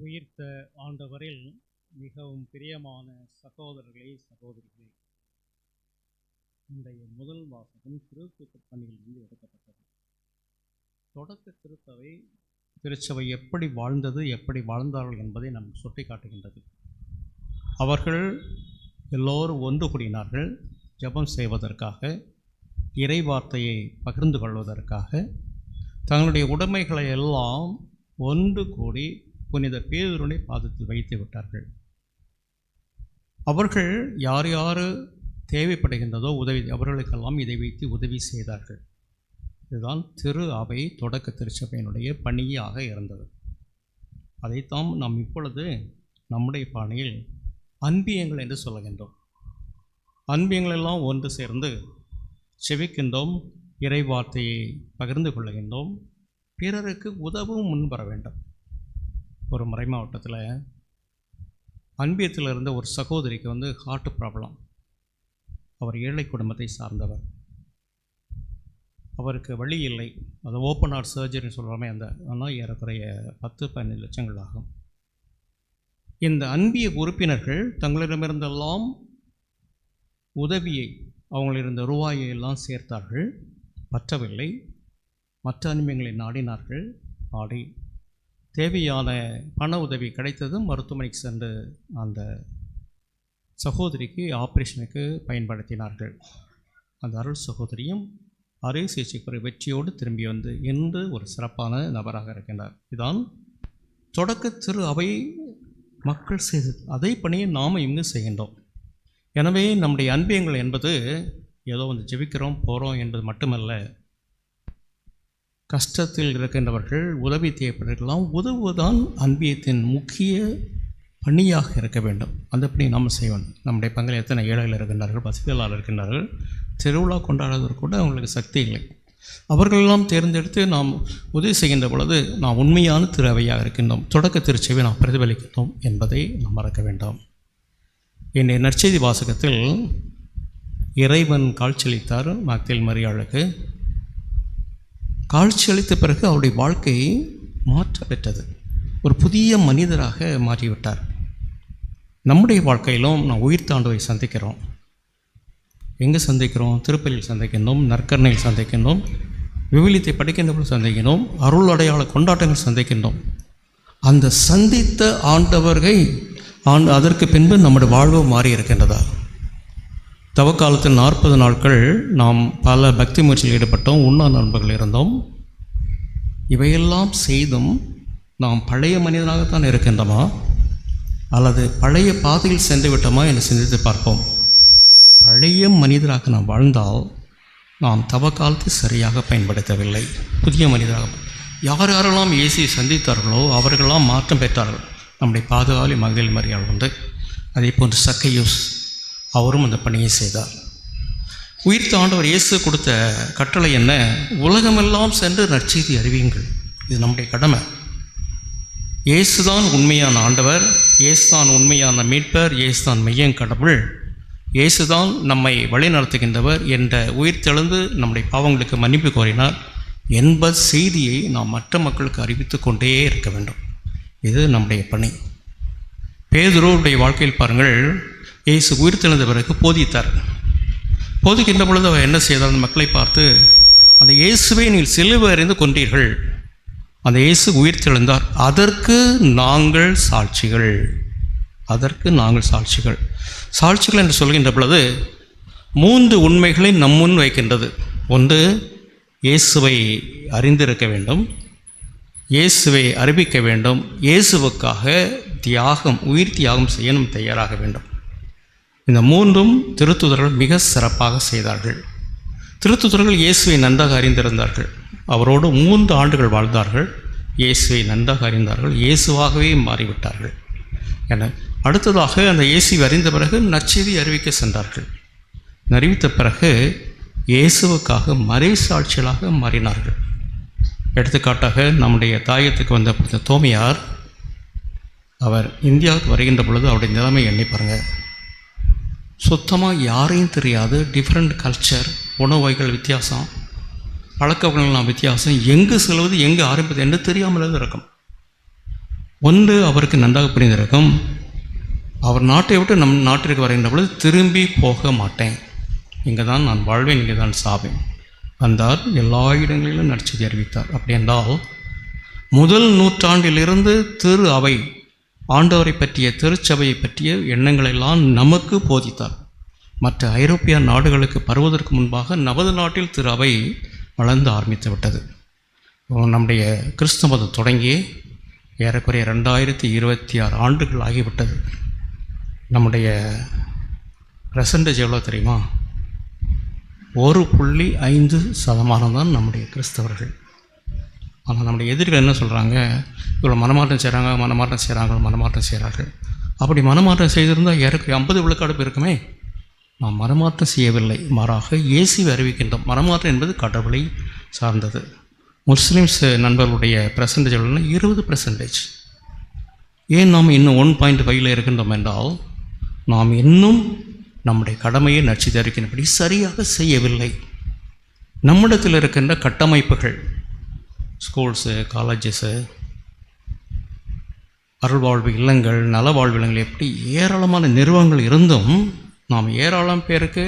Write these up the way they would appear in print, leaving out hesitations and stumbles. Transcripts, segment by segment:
உயிர்த்த ஆண்டவரில் மிகவும் பிரியமான சகோதரர்களே, சகோதரிகளே, இன்றைய முதல் வாசகம் திருத்தூதர் பணியிலிருந்து எடுக்கப்பட்டது. தொடக்க திருச்சபை எப்படி வாழ்ந்தது, எப்படி வாழ்ந்தார்கள் என்பதை நமக்கு சுட்டி காட்டுகின்றது. அவர்கள் எல்லோரும் ஒன்று கூடினார்கள், ஜெபம் செய்வதற்காக, இறை வார்த்தையை பகிர்ந்து கொள்வதற்காக. தங்களுடைய உடைமைகளை எல்லாம் ஒன்று கூடி புனித பேதுருவின் பாதத்தில் வைத்து விட்டார்கள். அவர்கள் யார் யார் தேவைப்படுகின்றதோ உதவி, அவர்களுக்கெல்லாம் இதை வைத்து உதவி செய்தார்கள். இதுதான் திரு அவை தொடக்க திருச்சபையினுடைய பணியாக இருந்தது. அதைத்தான் நாம் இப்பொழுது நம்முடைய பாணியில் அன்பியங்கள் என்று சொல்லுகின்றோம். அன்பியங்கள் எல்லாம் ஒன்று சேர்ந்து செவிக்கின்றோம், இறை வார்த்தையை பகிர்ந்து கொள்ளுகின்றோம், பிறருக்கு உதவும் முன்வர வேண்டும். ஒரு மறை மாவட்டத்தில் அன்பியத்தில் இருந்த ஒரு சகோதரிக்கு ஹார்ட் ப்ராப்ளம். அவர் ஏழை குடும்பத்தை சார்ந்தவர். அவருக்கு வழி இல்லை. அது ஓப்பன் ஹார்ட் சர்ஜரின்னு சொல்கிறோமே, ஆனால் ஏறக்குறைய 10-15 லட்சங்கள் ஆகும். இந்த அன்பிய உறுப்பினர்கள் தங்களிடமிருந்தெல்லாம் உதவியை, அவங்களிருந்த ரூபாயை எல்லாம் சேர்த்தார்கள். பற்றவில்லை. மற்ற அன்பியங்களை நாடினார்கள். நாடி தேவையான பண உதவி கிடைத்ததும் மருத்துவமனைக்கு சென்று அந்த சகோதரிக்கு ஆப்ரேஷனுக்கு பயன்படுத்தினார்கள். அந்த அருள் சகோதரியும் அறுவை சிகிச்சைக்குறை வெற்றியோடு திரும்பி வந்து இன்று ஒரு சிறப்பான நபராக இருக்கின்றார். இதுதான் தொடக்க திரு அவை மக்கள் செய்தது. அதை பணியை நாம் இங்கு செய்கின்றோம். எனவே நம்முடைய அன்பியங்கள் என்பது ஏதோ ஜெபிக்கிறோம் போகிறோம் என்பது மட்டுமல்ல. கஷ்டத்தில் இருக்கின்றவர்கள், உதவி தேவைப்படுறவர்களெல்லாம் உதவுவதுதான் அன்பியத்தின் முக்கிய பணியாக இருக்க வேண்டும். அந்த பணி நாம் செய்ய வேண்டும். நம்முடைய பங்கில் எத்தனை ஏழைகள் இருக்கின்றார்கள், வசதிகளால் இருக்கின்றார்கள். திருவிழா கொண்டாடுவதற்கு கூட அவங்களுக்கு சக்தி இல்லை. அவர்களெல்லாம் தேர்ந்தெடுத்து நாம் உதவி செய்கின்ற பொழுது நாம் உண்மையான திரு அவையாக இருக்கின்றோம், தொடக்க திருச்சபையை நாம் பிரதிபலிக்கின்றோம் என்பதை நாம் மறக்க வேண்டாம். இன்றைய நற்செய்தி வாசகத்தில் இறைவன் காட்சியளித்தார் மக்தலேல் மரியாளுக்கு. காட்சியளித்த பிறகு அவருடைய வாழ்க்கை மாற்ற பெற்றது. ஒரு புதிய மனிதராக மாறிவிட்டார். நம்முடைய வாழ்க்கையிலும் நாம் உயிர்த்தாண்டவை சந்திக்கிறோம். எங்கே சந்திக்கிறோம்? திருப்பலியில் சந்திக்கின்றோம், நற்கருணையில் சந்திக்கின்றோம், விவிலியத்தை படிக்கின்றவர்கள் சந்திக்கின்றோம், அருள் அடையாள கொண்டாட்டங்கள் சந்திக்கின்றோம். அந்த சந்தித்த ஆண்டவர்கள் அதற்கு பின்பு நம்முடைய வாழ்வு மாறி இருக்கின்றதா? தவக்காலத்தில் 40 நாட்கள் நாம் பல பக்தி முயற்சியில் ஈடுபட்டோம், உண்ணா நண்பர்கள் இருந்தோம். இவையெல்லாம் செய்தும் நாம் பழைய மனிதனாகத்தான் இருக்கின்றோமா அல்லது பழைய பாதையில் சென்று விட்டோமா என்று சிந்தித்து பார்ப்போம். பழைய மனிதராக நாம் வாழ்ந்தால் நாம் தவக்காலத்தை சரியாக பயன்படுத்தவில்லை. புதிய மனிதராக யார் யாரெல்லாம் இயேசுவை சந்தித்தார்களோ அவர்களெல்லாம் மாற்றம் பெற்றார்கள். நம்முடைய பாதுகாவலி மக்தலேல் மரியாள் அதே போன்று சக்கையூஸ் அவரும் அந்த பணியை செய்தார். உயிர்த்த ஆண்டவர் இயேசு கொடுத்த கட்டளை என்ன? உலகமெல்லாம் சென்று நற்செய்தி அறிவியுங்கள். இது நம்முடைய கடமை. இயேசுதான் உண்மையான ஆண்டவர், இயேசுதான் உண்மையான மீட்பர், இயேசுதான் மெய்யன் கடவுள், இயேசுதான் நம்மை வழிநடத்துகின்றவர் என்ற உயிர்த்தெழுந்து நம்முடைய பாவங்களுக்கு மன்னிப்பு கோரினார் என்பது செய்தியை நாம் மற்ற மக்களுக்கு அறிவித்து கொண்டே இருக்க வேண்டும். இது நம்முடைய பணி. பேதுருவுடைய வாழ்க்கையில் பாருங்கள், இயேசு உயிர்த்தெழுந்த பிறகு போதித்தார். போதிக்கின்ற பொழுது அவர் என்ன செய்தார்? அந்த மக்களை பார்த்து, அந்த இயேசுவை நீங்கள் சிலுவை அறிந்து கொண்டீர்கள், அந்த இயேசு உயிர்த்தெழுந்தார், அதற்கு நாங்கள் சாட்சிகள். அதற்கு நாங்கள் சாட்சிகள். சாட்சிகள் என்று சொல்கின்ற பொழுது 3 உண்மைகளை முன் வைக்கின்றது. ஒன்று, இயேசுவை அறிந்திருக்க வேண்டும், இயேசுவை அறிவிக்க வேண்டும், இயேசுவுக்காக உயிர் தியாகம் செய்ய தயாராக வேண்டும். இந்த 3ம் திருத்தூதர்கள் மிக சிறப்பாக செய்தார்கள். திருத்தூதர்கள் இயேசுவை நன்றாக அறிந்திருந்தார்கள். அவரோடு 3 ஆண்டுகள் வாழ்ந்தார்கள். இயேசுவை நன்றாக அறிந்தார்கள். இயேசுவாகவே மாறிவிட்டார்கள். என அடுத்ததாக அந்த இயேசுவை அறிந்த பிறகு நற்செய்தி அறிவிக்க சென்றார்கள். அறிவித்த பிறகு இயேசுவுக்காக மறை சாட்சிகளாக மாறினார்கள். எடுத்துக்காட்டாக நம்முடைய தாயத்துக்கு வந்த தோமையார், அவர் இந்தியாவுக்கு வருகின்ற பொழுது அவருடைய நிலைமை எண்ணி பாருங்கள். சுத்தமாக யாரையும் தெரியாது, டிஃப்ரெண்ட் கல்ச்சர், உணவு வகைகள் வித்தியாசம், பழக்க வழக்கங்கள்லாம் வித்தியாசம், எங்கு செல்வது எங்கு ஆரம்பிப்பது என்று தெரியாமல் இருக்கும். ஒன்று அவருக்கு நன்றாக புரிந்திருக்கும், அவர் நாட்டை விட்டு நம் நாட்டிற்கு வருகின்ற பொழுது திரும்பி போக மாட்டேன், இங்கே தான் நான் வாழ்வேன், இங்கே தான் சாவேன். வந்தார், எல்லா இடங்களிலும் நற்செய்தி அறிவித்தார். அப்படி என்றால் முதல் நூற்றாண்டிலிருந்து திரு அவை ஆண்டவரை பற்றிய திருச்சபையை பற்றிய எண்ணங்களெல்லாம் நமக்கு போதித்தார். மற்ற ஐரோப்பிய நாடுகளுக்கு பருவதற்கு முன்பாக நமது நாட்டில் திரு அவை வளர்ந்து ஆரம்பித்து விட்டது. நம்முடைய கிறிஸ்தவ மதம் தொடங்கி ஏறக்குறைய 2026 ஆண்டுகள் ஆகிவிட்டது. நம்முடைய பெர்சன்டேஜ் எவ்வளோ தெரியுமா? 1.5% தான் நம்முடைய கிறிஸ்தவர்கள். ஆனால் நம்முடைய எதிரிகள் என்ன சொல்கிறாங்க? இவ்வளோ மனமாற்றம் செய்கிறார்கள். அப்படி மனமாற்றம் செய்திருந்தால் ஏறக்குறைய 50 விழுக்காடு இருக்குமே. நாம் மனமாற்றம் செய்யவில்லை, மாறாக இயேசுவை அறிவிக்கின்றோம். மனமாற்றம் என்பது கடவுளை சார்ந்தது. முஸ்லீம்ஸ் நண்பர்களுடைய பெர்சன்டேஜ் 20%. ஏன் நாம் இன்னும் 1.5 இருக்கின்றோம் என்றால், நாம் இன்னும் நம்முடைய கடமையை நற்செய்தி அறிவிக்கின்றபடி சரியாக செய்யவில்லை. நம்மிடத்தில் இருக்கின்ற கட்டமைப்புகள், ஸ்கூல்ஸு, காலேஜஸ்ஸு, அருள்வாழ்வு இல்லங்கள், நலவாழ்வு இல்லங்கள், எப்படி ஏராளமான நிறுவனங்கள் இருந்தும் நாம் ஏராளம் பேருக்கு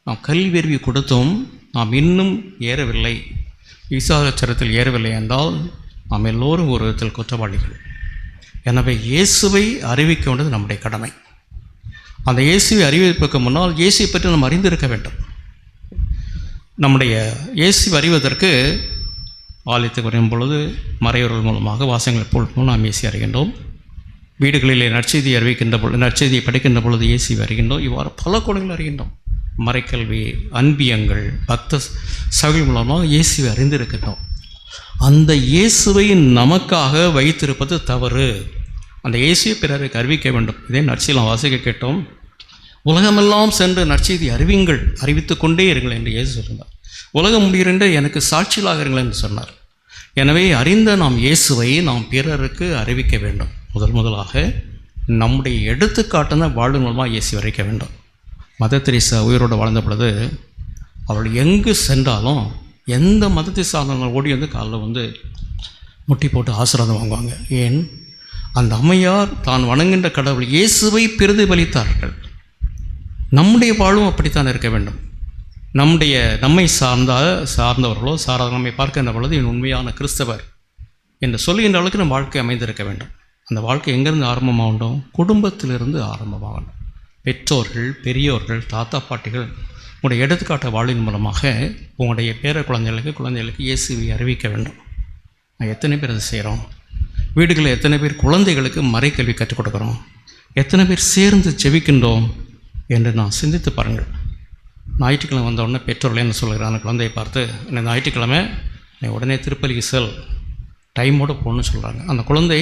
நாம் கல்வியறிவு கொடுத்தும் நாம் இன்னும் ஏறவில்லை, விசாரச்சரத்தில் ஏறவில்லை என்றால் நாம் எல்லோரும் ஒரு விதத்தில் குற்றவாளிகள். எனவே இயேசுவை அறிவிக்க வேண்டியது நம்முடைய கடமை. அந்த இயேசுவை அறிவிப்பதற்கு முன்னால் இயேசுவை பற்றி நாம் அறிந்திருக்க வேண்டும். நம்முடைய இயேசுவை அறிவதற்கு ஆலயத்துக்கு வரும் பொழுது மறைவர்கள் மூலமாக வாசகங்கள் மூலம் நாம் இயேசு அறிகின்றோம். வீடுகளிலே நற்செய்தி அறிவிக்கின்ற பொழுது, நற்செய்தியை படிக்கின்ற பொழுது இயேசுவை அறிகின்றோம். இவ்வாறு பல கோணங்கள் அறிகின்றோம். மறைக்கல்வி, அன்பியங்கள், பக்த சகல் மூலமாக இயேசுவை அறிந்திருக்கின்றோம். அந்த இயேசுவை நமக்காக வைத்திருப்பது தவறு. அந்த இயேசுவை பிறருக்கு அறிவிக்க வேண்டும். இதே நற்செய்தியில் வாசிக்க கேட்டோம், உலகமெல்லாம் சென்று நற்செய்தி அறிவிங்கள், அறிவித்து கொண்டே இருங்கள் என்று இயேசு சொன்னார். உலகம் முடிகின்ற எனக்கு சாட்சிகளாக இருங்கள் என்று சொன்னார். எனவே அறிந்த நாம் இயேசுவை நாம் பிறருக்கு அறிவிக்க வேண்டும். முதலாக நம்முடைய எடுத்துக்காட்டுன வாழ்வு மூலமாக இயேசு அறிவிக்க வேண்டும். மதர் தெரேசா உயிரோடு வாழ்ந்த பொழுது அவள் எங்கு சென்றாலும் எந்த மதத்தை சார்ந்தவங்க ஓடி வந்து காலில் முட்டி போட்டு ஆசீர்வாதம் வாங்குவாங்க. ஏன்? அந்த அம்மையார் தான் வணங்குகின்ற கடவுள் இயேசுவை பிரதிபலித்தார்கள். நம்முடைய வாழ்வும் அப்படித்தான் இருக்க வேண்டும். நம்மை சார்ந்தவர்களோ சாராத நம்மை பார்க்கின்ற பொழுது என் உண்மையான கிறிஸ்தவர் என்று சொல்லுகின்ற அளவுக்கு நம் வாழ்க்கை அமைந்திருக்க வேண்டும். அந்த வாழ்க்கை எங்கேருந்து ஆரம்பமாகணும்? குடும்பத்திலிருந்து ஆரம்பமாகணும். பெற்றோர்கள், பெரியோர்கள், தாத்தா பாட்டிகள் உங்களுடைய எடுத்துக்காட்ட வாழ்வின் மூலமாக உங்களுடைய பேர குழந்தைகளுக்கு இயேசுவை அறிவிக்க வேண்டும். எத்தனை பேர் அதை செய்கிறோம்? வீடுகளில் எத்தனை பேர் குழந்தைகளுக்கு மறைக்கல்வி கற்றுக் கொடுக்குறோம்? எத்தனை பேர் சேர்ந்து ஜெபிக்கின்றோம் என்று நான் சிந்தித்து பாருங்கள். ஞாயிற்றுக்கிழமை வந்த உடனே பெற்றோர்கள் என்ன சொல்கிறாங்க? குழந்தையை பார்த்து, இந்த ஞாயிற்றுக்கிழமை நீ உடனே திருப்பலிக்கு செல், டைமோடு போகணுன்னு சொல்கிறாங்க. அந்த குழந்தை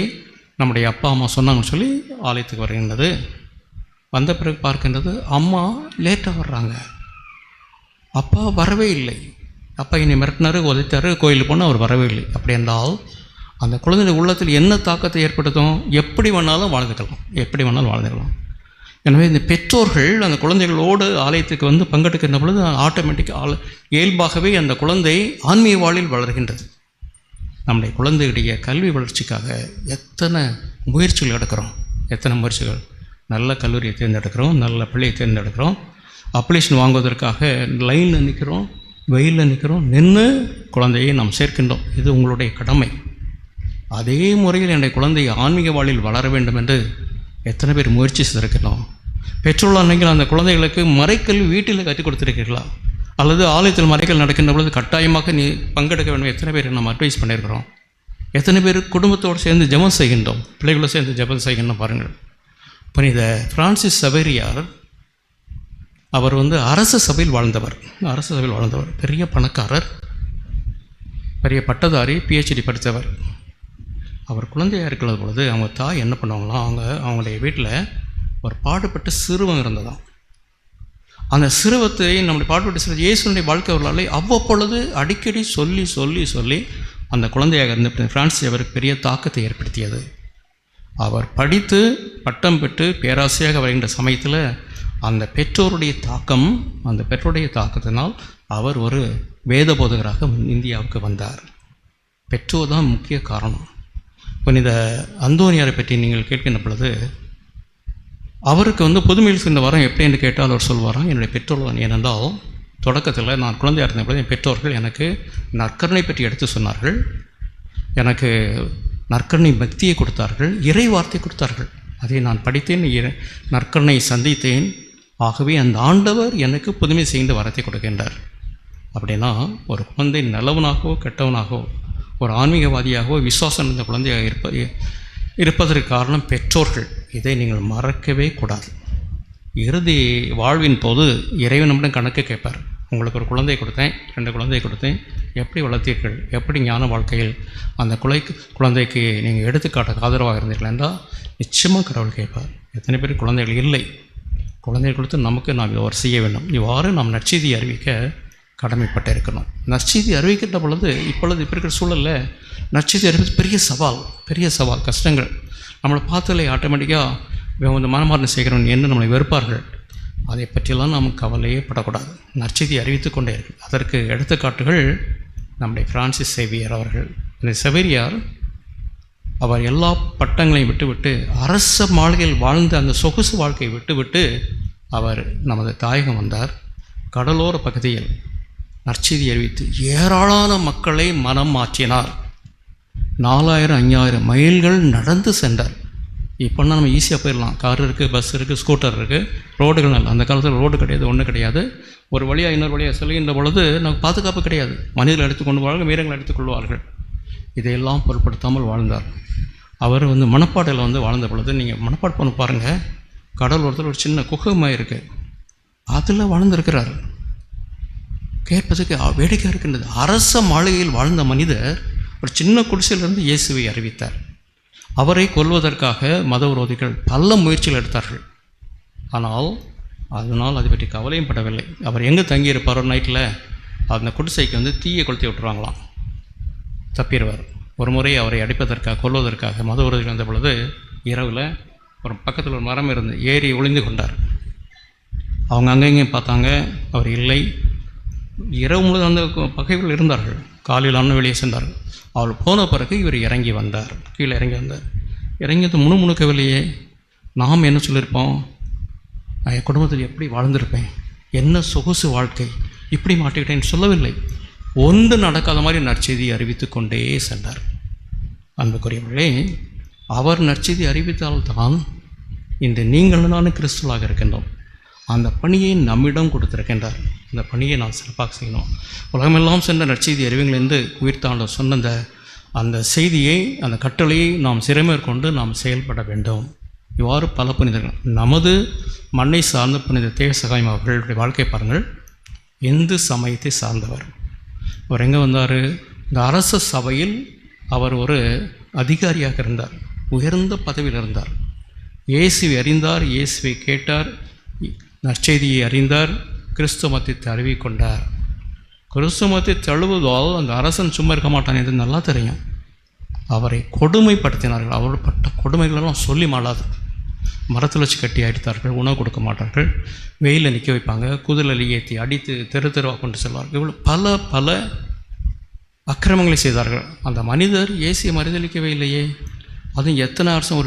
நம்முடைய அப்பா அம்மா சொன்னாங்கன்னு சொல்லி ஆலயத்துக்கு வருகின்றது. வந்த பிறகு பார்க்கின்றது, அம்மா லேட்டாக வர்றாங்க, அப்பா வரவே இல்லை. அப்பா என்னை மிரட்டினார், உதைத்தார், கோயிலுக்கு போனால் அவர் வரவே இல்லை. அப்படி என்றால் அந்த குழந்தைய உள்ளத்தில் என்ன தாக்கத்தை ஏற்படுத்தும்? எப்படி வேணாலும் வாழ்ந்துக்கலாம். எனவே இந்த பெற்றோர்கள் அந்த குழந்தைகளோடு ஆலயத்துக்கு பங்கெடுக்கின்ற பொழுது ஆட்டோமேட்டிக்காக இயல்பாகவே அந்த குழந்தை ஆன்மீக வாழ்வில் வளர்கின்றது. நம்முடைய குழந்தையுடைய கல்வி வளர்ச்சிக்காக எத்தனை முயற்சிகள் எடுக்கிறோம், நல்ல கல்லூரியை தேர்ந்தெடுக்கிறோம், நல்ல பள்ளியை தேர்ந்தெடுக்கிறோம், அப்ளிகேஷன் வாங்குவதற்காக லைனில் நிற்கிறோம், வெயிலில் நிற்கிறோம், நின்று குழந்தையை நாம் சேர்க்கின்றோம். இது உங்களுடைய கடமை. அதே முறையில் என்னுடைய குழந்தை ஆன்மீக வாழ்வில் வளர வேண்டும் என்று எத்தனை பேர் முயற்சி செய்திருக்கிறோம்? பெற்றோர்கள் அன்றைக்கு அந்த குழந்தைகளுக்கு மறைக்கல்வி வீட்டில் கற்றுக் கொடுத்துருக்கீர்களா? அல்லது ஆலயத்தில் மறைக்கல் நடக்கின்ற பொழுது கட்டாயமாக நீ பங்கெடுக்க வேண்டும் எத்தனை பேர் நம்ம அட்வைஸ் பண்ணியிருக்கிறோம்? எத்தனை பேர் குடும்பத்தோடு சேர்ந்து ஜெபம் செய்கின்றோம், பிள்ளைகளோடு சேர்ந்து ஜெபம் செய்கின்றோம்? பாருங்கள். புனித பிரான்சிஸ் சவேரியார் அவர் அரச சபையில் வாழ்ந்தவர். பெரிய பணக்காரர், பெரிய பட்டதாரி, PhD படித்தவர். அவர் குழந்தையாக இருக்கிற பொழுது அவங்க தாய் என்ன பண்ணுவாங்களாம், அவங்களுடைய வீட்டில் ஒரு பாடுபட்ட சிறுவன் இருந்ததாம். அந்த சிறுவத்தை நம்முடைய பாடுபட்ட சிறுவன் இயேசுனுடைய வாழ்க்கை வரலாறு அவ்வப்பொழுது அடிக்கடி சொல்லி சொல்லி சொல்லி அந்த குழந்தையாக இருந்த பிரான்சிஸ் அவருக்கு பெரிய தாக்கத்தை ஏற்படுத்தியது. அவர் படித்து பட்டம் பெற்று பேராசிரியராக வருகின்ற சமயத்தில் அந்த பெற்றோருடைய தாக்கத்தினால் அவர் ஒரு வேத போதகராக இந்தியாவுக்கு வந்தார். பெற்றோர் தான் முக்கிய காரணம். புனித அந்தோனியாரை பற்றி நீங்கள் கேட்கின்ற பொழுது, அவருக்கு புதுமையில் சேர்ந்த வரம் எப்படி என்று கேட்டால் அவர் சொல்வாராம், என்னுடைய பெற்றோர்கள். ஏனென்றால் தொடக்கத்தில் நான் குழந்தையாக இருந்த பொழுது என் பெற்றோர்கள் எனக்கு நற்கருணை பற்றி எடுத்து சொன்னார்கள், எனக்கு நற்கருணை பக்தியை கொடுத்தார்கள், இறை வார்த்தை கொடுத்தார்கள். அதை நான் படித்தேன், நற்கருணை சந்தித்தேன். ஆகவே அந்த ஆண்டவர் எனக்கு புதுமை செய்த வரத்தை கொடுக்கின்றார். அப்படின்னா ஒரு குழந்தை நல்லவனாகவோ கெட்டவனாகவோ, ஒரு ஆன்மீகவாதியாகவோ விசுவாசம் இருந்த குழந்தையாக இருப்பதற்கு காரணம் பெற்றோர்கள். இதை நீங்கள் மறக்கவே கூடாது. இறுதி வாழ்வின் போது இறைவன் நம்மிடம் கணக்கு கேட்பார். உங்களுக்கு ஒரு குழந்தை கொடுத்தேன், 2 குழந்தை கொடுத்தேன், எப்படி வளர்த்தீர்கள், எப்படி ஞான வாழ்க்கையில் அந்த குழந்தைக்கு நீங்கள் எடுத்துக்காட்ட ஆதரவாக இருந்தீர்கள் என்றால் நிச்சயமாக கடவுள் கேட்பார். எத்தனை பேர் குழந்தைகள் இல்லை, குழந்தைகள் கொடுத்து நமக்கு நாம் இவ்வாறு செய்ய வேண்டும். இவ்வாறு நாம் நற்செய்தியை அறிவிக்க கடமைப்பட்டு இருக்கணும். நற்செய்தி அறிவிக்கின்ற பொழுது இப்போ இருக்கிற சூழலில் நற்செய்தி அறிவித்து பெரிய சவால் கஷ்டங்கள் நம்மளை பார்த்தாலே ஆட்டோமேட்டிக்காக மனமாற்றம் செய்கிறவன் என்று நம்மளை வெறுப்பார்கள். அதை பற்றியெல்லாம் நாம் கவலையே படக்கூடாது. நற்செய்தி அறிவித்து கொண்டே இருக்கு. அதற்கு எடுத்துக்காட்டுகள் நம்முடைய பிரான்சிஸ் சேவியர் அவர்கள். இந்த செவேரியார் அவர் எல்லா பட்டங்களையும் விட்டுவிட்டு அரச மாளிகையில் வாழ்ந்த அந்த சொகுசு வாழ்க்கையை விட்டுவிட்டு அவர் நமது தாயகம் வந்தார். கடலோர பகுதியில் நற்செய்தி அறிவித்து ஏராளமான மக்களை மனம் மாற்றினார். 4000-5000 மைல்கள் நடந்து சென்றார். இப்போனா நம்ம ஈஸியாக போயிடலாம், கார் இருக்குது, பஸ் இருக்குது, ஸ்கூட்டர் இருக்குது, ரோடுகள் நல்ல. அந்த காலத்தில் ரோடு கிடையாது, ஒன்றும் கிடையாது. ஒரு வழியாக இன்னொரு வழியாக செல்கின்ற பொழுது நமக்கு பாதுகாப்பு கிடையாது. மனிதர்கள் எடுத்துக்கொண்டு வாழ்வார்கள், மிருகங்கள் எடுத்துக்கொள்வார்கள். இதையெல்லாம் பொருட்படுத்தாமல் வாழ்ந்தார். அவர் மணப்பாடையில் வாழ்ந்த பொழுது நீங்கள் மணப்பாடு பண்ண பாருங்கள், கடலோரத்தில் ஒரு சின்ன குகைமாக இருக்குது, அதில் வாழ்ந்திருக்கிறார். கேட்பதுக்கு வேடிக்கையாக இருக்கின்றது. அரச மாளிகையில் வாழ்ந்த மனிதர் ஒரு சின்ன குடிசையிலிருந்து இயேசுவை அறிவித்தார். அவரை கொல்வதற்காக மத விரோதிகள் பல முயற்சிகள் எடுத்தார்கள். அதனால் அதை பற்றி கவலையும் படவில்லை. அவர் எங்கே தங்கியிருப்பார், ஒரு நைட்டில் அந்த குடிசைக்கு தீயை கொளுத்தி விட்டுருவாங்களாம், தப்பிடுவார். ஒரு முறை அவரை அடிப்பதற்காக கொல்வதற்காக மத விரோதிகள் வந்த பொழுது இரவில் ஒரு பக்கத்தில் ஒரு மரம் இருந்து ஏறி ஒளிந்து கொண்டார். அவங்க அங்கேயும் பார்த்தாங்க, அவர் இல்லை. இரவு முழுவதும் அந்த பகைகள் இருந்தார்கள். காலையில் அண்ணன் வெளியே சென்றார்கள். அவள் போன பிறகு இவர் இறங்கி வந்தார், கீழே இறங்கி வந்தார். இறங்கியது முணுமுணுக்கவில்லையே. நாம் என்ன சொல்லியிருப்போம், நான் என் குடும்பத்தில் எப்படி வாழ்ந்திருப்பேன், என்ன சொகுசு வாழ்க்கை, இப்படி மாட்டிக்கிட்டேன்னு சொல்லவில்லை. ஒன்று நடக்காத மாதிரி நற்செய்தி அறிவித்து கொண்டே சென்றார். அன்புக்குரியவர்களே, அவர் நற்செய்தி அறிவித்தால்தான் இன்று நீங்கள் நானும் கிறிஸ்துவாக இருக்கின்றோம். அந்த பணியை நம்மிடம் கொடுத்திருக்கின்றார். அந்த பணியை நாம் சிறப்பாக செய்யணும். உலகமெல்லாம் சென்ற நற்செய்தி அறிவிங்களிலிருந்து உயிர்த்தாண்டவர் சொன்ன அந்த செய்தியை, அந்த கட்டளையை நாம் சிறைமேற்கொண்டு நாம் செயல்பட வேண்டும். இவ்வாறு பல புனிதர்கள், நமது மண்ணை சார்ந்த புனித தேவசகாயம் அவர்களுடைய வாழ்க்கை பாருங்கள். இந்து சமயத்தை சார்ந்தவர். அவர் எங்கே வந்தார், இந்த அரச சபையில் அவர் ஒரு அதிகாரியாக இருந்தார், உயர்ந்த பதவியில் இருந்தார். இயேசுவை அறிந்தார், இயேசுவை கேட்டார், நற்செய்தியை அறிந்தார், கிறிஸ்துவ மதத்தை அறிவிக்கொண்டார். கிறிஸ்துவ மதத்தை தழுவுவதால் அந்த அரசன் சும்மா இருக்க மாட்டான் என்று நல்லா தெரியும். அவரை கொடுமைப்படுத்தினார்கள். அவரோட பட்ட கொடுமைகளெல்லாம் சொல்லி மாளாது. மரத்தில் வச்சு கட்டி அடித்தார்கள், உணவு கொடுக்க மாட்டார்கள், வெயிலில் நிற்க வைப்பாங்க, குதிரையில் ஏற்றி அடித்து தெருவாக கொண்டு செல்வார்கள். இவ்வளோ பல அக்கிரமங்களை செய்தார்கள். அந்த மனிதர் இயேசுவை மறுதளிக்கவே இல்லையே. அதுவும் எத்தனை வருஷம்,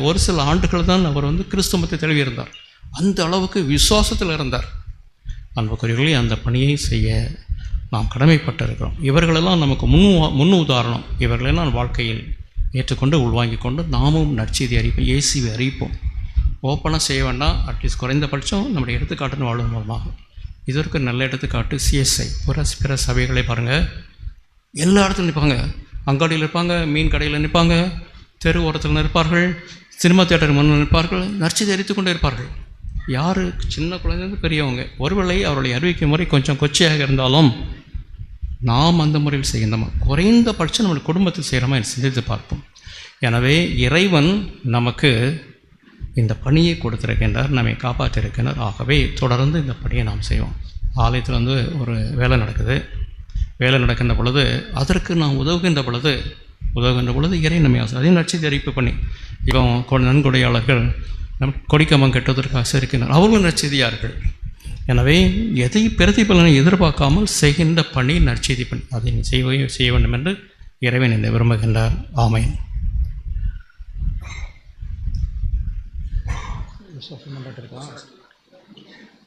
ஒரு சில ஆண்டுகள் தான் அவர் கிறிஸ்துவ மதத்தை தழுவியிருந்தார். அந்த அளவுக்கு விசுவாசத்தில் இருந்தார். அன்புக்குரியவர்களே, அந்த பணியை செய்ய நாம் கடமைப்பட்டு இருக்கிறோம். இவர்களெல்லாம் நமக்கு முன் உதாரணம். இவர்களெல்லாம் வாழ்க்கையில் ஏற்றுக்கொண்டு உள்வாங்கி கொண்டு நாமும் நற்செய்தி அறிவிப்போம், இயேசுவை அறிவிப்போம். ஓப்பனாக செய்ய வேண்டாம், அட்லீஸ்ட் குறைந்தபட்சம் நம்முடைய எடுத்துக்காட்டுன்னு வாழ்வதன் மூலமாக. இதற்கு நல்ல எடுத்துக்காட்டு CSI. பிற சபைகளை பாருங்கள், எல்லா இடத்துலையும் நிற்பாங்க. அங்காடியில் இருப்பாங்க, மீன் கடையில் நிற்பாங்க, தெரு ஓரத்தில் நிற்பார்கள், சினிமா தியேட்டர் முன் நிற்பார்கள், நற்செய்தி அறிவித்து கொண்டே இருப்பார்கள். யார், சின்ன குழந்தைந்து பெரியவங்க. ஒருவேளை அவருடைய அறிவிக்கும் முறை கொஞ்சம் கொச்சையாக இருந்தாலும் நாம் அந்த முறையில் செய்கின்றோமா, குறைந்தபட்சம் நம்முடைய குடும்பத்தில் செய்கிறோமா என்று சிந்தித்து பார்ப்போம். எனவே இறைவன் நமக்கு இந்த பணியை கொடுத்திருக்கின்றார், நம்மை காப்பாற்றிருக்கின்றார். ஆகவே தொடர்ந்து இந்த பணியை நாம் செய்வோம். ஆலயத்தில் ஒரு வேலை நடக்கின்ற பொழுது அதற்கு நாம் உதவுகின்ற பொழுது இறை நம்மை அதையும் நற்செய்தி அறிவிப்பு பண்ணி, இப்போ நன்கொடையாளர்கள் கொடிக்கம்பம் கட்டுவதற்காக இருக்கின்றனர், அவர்கள் நற்செய்தியார்கள். எனவே எதை பிரதிபலனை எதிர்பார்க்காமல் செய்கின்ற பணி நற்செய்தி பணி. அதை செய்ய வேண்டும் என்று இறைவன் என்னை விரும்புகின்றார். ஆமென். இருக்கா?